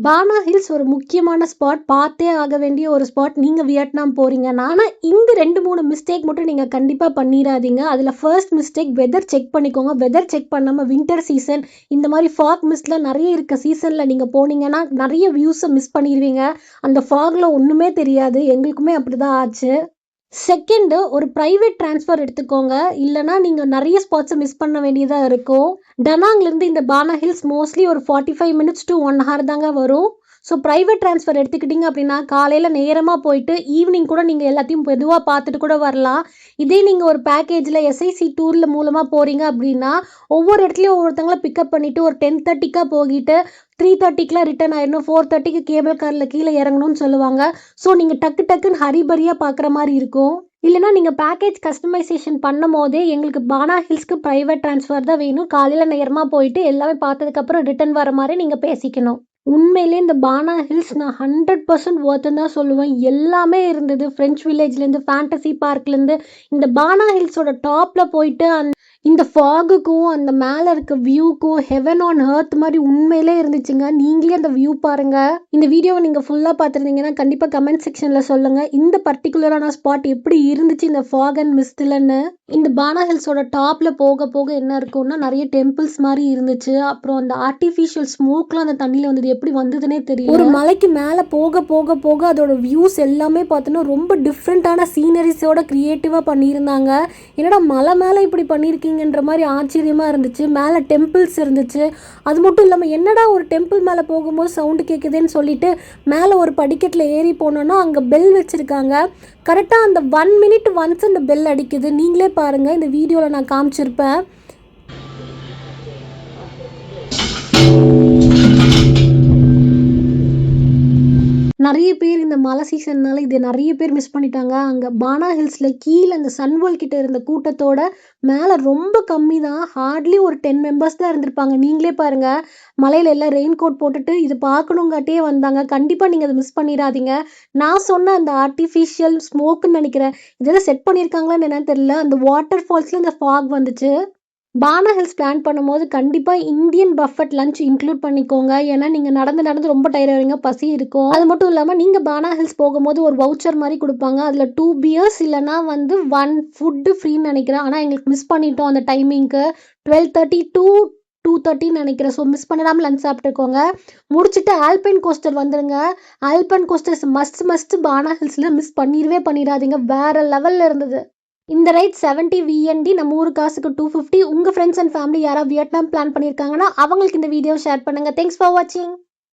பானா hills ஒரு முக்கியமான spot. பார்த்தே ஆக வேண்டிய ஒரு ஸ்பாட். நீங்க வியட்நாம் போறீங்கன்னா, ஆனா இந்த 2, 3 மிஸ்டேக் மட்டும் நீங்க கண்டிப்பா பண்ணிராதீங்க. அதுல ஃபர்ஸ்ட் மிஸ்டேக் வெதர் செக் பண்ணிக்கோங்க. வெதர் செக் பண்ணாம வின்டர் சீசன் இந்த மாதிரி ஃபாக் மிஸ்ட்லாம் நிறைய இருக்க சீசன்ல நீங்க போனீங்கன்னா நிறைய வியூஸை மிஸ் பண்ணிடுவீங்க. அந்த ஃபாக்ல ஒண்ணுமே தெரியாது. எங்களுக்குமே அப்படிதான் ஆச்சு. செகண்டு, ஒரு ப்ரைவேட் ட்ரான்ஸ்ஃபர் எடுத்துக்கோங்க. இல்லைனா நீங்கள் நிறைய ஸ்பாட்ஸை மிஸ் பண்ண வேண்டியதாக இருக்கும். டனாங்லேருந்து இந்த பானா ஹில்ஸ் மோஸ்ட்லி ஒரு 45 மினிட்ஸ் to 1 hour தாங்க வரும். ஸோ ப்ரைவேட் ட்ரான்ஸ்ஃபர் எடுத்துக்கிட்டிங்க அப்படின்னா காலையில் நேரமாக போயிட்டு ஈவினிங் கூட நீங்கள் எல்லாத்தையும் மெதுவாக பார்த்துட்டு கூட வரலாம். இதே நீங்கள் ஒரு பேக்கேஜில் எஸ்ஐசி டூரில் மூலமாக போகிறீங்க அப்படின்னா ஒவ்வொரு இடத்துலையும் ஒவ்வொருத்தங்கள பிக்கப் பண்ணிவிட்டு ஒரு 10:30க்கா போகிட்டு 3:30க்குலாம் ரிட்டர்ன் ஆயிடணும். 4:30க்கு கேபிள் காரில் கீழே இறங்கணும்னு சொல்லுவாங்க. ஸோ நீங்கள் டக்குன்னு ஹரிபரியாக பார்க்குற மாதிரி இருக்கும். இல்லைனா நீங்கள் பேக்கேஜ் கஸ்டமைசேஷன் பண்ணும் போதே எங்களுக்கு பானா ஹில்ஸ்க்கு ப்ரைவேட் ட்ரான்ஸ்ஃபர் தான் வேணும், காலையில் நேரமாக போயிட்டு எல்லாமே பார்த்ததுக்கப்புறம் ரிட்டர்ன் வர மாதிரி நீங்கள் பேசிக்கணும். உண்மையிலே இந்த பானா ஹில்ஸ் நான் 100% ஒர்த்துன்னு தான் சொல்லுவேன். எல்லாமே இருந்தது. ஃப்ரெஞ்ச் வில்லேஜ்லேருந்து ஃபேண்டசி பார்க்லேருந்து இந்த பானா ஹில்ஸோட டாப்பில் போயிட்டு இந்த ஃபாகுக்கும் அந்த மேலே இருக்க வியூக்கும் ஹெவன் ஆன் எர்த் மாதிரி உண்மையிலே இருந்துச்சுங்க. நீங்களே அந்த வியூ பாருங்கள். இந்த வீடியோவை நீங்கள் ஃபுல்லாக பார்த்துருந்தீங்கன்னா கண்டிப்பாக கமெண்ட் செக்ஷனில் சொல்லுங்கள் இந்த பர்டிகுலரான ஸ்பாட் எப்படி இருந்துச்சு இந்த ஃபாக் அண்ட் மிஸ்ட்லன்னு. இந்த பானா ஹில்ஸோட டாப்பில் போக போக என்ன இருக்கும்னா நிறைய டெம்பிள்ஸ் மாதிரி இருந்துச்சு. அப்புறம் அந்த ஆர்டிஃபிஷியல் ஸ்மோக்லாம் அந்த தண்ணியில் வந்தது எப்படி வந்ததுன்னே தெரியல. ஒரு மலைக்கு மேலே போக போக போக அதோட வியூஸ் எல்லாமே பார்த்தோன்னா ரொம்ப டிஃப்ரெண்ட்டான சீனரிஸோட க்ரியேட்டிவாக பண்ணியிருந்தாங்க. என்னடா மலை மேலே இப்படி பண்ணியிருக்கீங்கன்ற மாதிரி ஆச்சரியமாக இருந்துச்சு. மேலே டெம்பிள்ஸ் இருந்துச்சு. அது மட்டும் இல்லாமல் என்னடா ஒரு டெம்பிள் மேலே போகும்போது சவுண்டு கேட்குதுன்னு சொல்லிட்டு மேலே ஒரு படிக்கட்டில் ஏறி போனோன்னா அங்கே பெல் வச்சுருக்காங்க. கரெக்டாக அந்த 1 minute ஒன்ஸ் அந்த பெல் அடிக்குது. நீங்களே பாருங்கள், இந்த வீடியோவில் நான் காமிச்சிருப்பேன். நிறைய பேர் இந்த மழை சீசன்னால இதை நிறைய பேர் மிஸ் பண்ணிட்டாங்க. அங்கே பானா ஹில்ஸில் கீழே அந்த சன்வேல் கிட்ட இருந்த கூட்டத்தோட மேலே ரொம்ப கம்மி தான். ஹார்ட்லி ஒரு 10 members தான் இருந்திருப்பாங்க. நீங்களே பாருங்கள், மலையில் எல்லாம் ரெயின் கோட் போட்டுட்டு இது பார்க்கணுங்காட்டியே வந்தாங்க. கண்டிப்பாக நீங்கள் அதை மிஸ் பண்ணிடாதீங்க. நான் சொன்ன அந்த ஆர்டிஃபிஷியல் ஸ்மோக்குன்னு நினைக்கிறேன், இதெல்லாம் செட் பண்ணியிருக்காங்களான்னு என்னன்னு தெரியல. அந்த வாட்டர் ஃபால்ஸில் இந்த ஃபாக் வந்துச்சு. பானா ஹில்ஸ் பிளான் பண்ணும்போது கண்டிப்பாக இந்தியன் பஃபட் லஞ்ச் இன்க்ளூட் பண்ணிக்கோங்க. ஏன்னா நீங்கள் நடந்து ரொம்ப டயர்ட் ஆவீங்க, பசி இருக்கும். அது மட்டும் இல்லாமல் நீங்கள் பானா ஹில்ஸ் போகும்போது ஒரு வவுச்சர் மாதிரி கொடுப்பாங்க. அதில் 2 beers இல்லைனா 1 ஃபுட்டு ஃப்ரீன்னு நினைக்கிறேன். ஆனால் எங்களுக்கு மிஸ் பண்ணிட்டோம் அந்த டைமிங்க்கு. 12:30 to 2:30 நினைக்கிறேன். ஸோ மிஸ் பண்ணிடாமல் லஞ்ச் சாப்பிட்டுக்கோங்க. முடிச்சுட்டு ஆல்பைன் கோஸ்டர் வந்துடுங்க. ஆல்பைன் கோஸ்டர்ஸ் மஸ்ட் பானா ஹில்ஸில் மிஸ் பண்ணிடாதீங்க. வேறு லெவலில் இருந்தது. இந்த ரைட் 70 VND, நம்ம ஊர் காசுக்கு 250. உங்கள் ஃப்ரெண்ட்ஸ் அண்ட் ஃபேமிலி யாராவது வியட்நாம் பிளான் பண்ணியிருக்காங்கன்னா அவங்களுக்கு இந்த வீடியோ ஷேர் பண்ணுங்கள். தேங்க்ஸ் ஃபார் வாட்சிங்.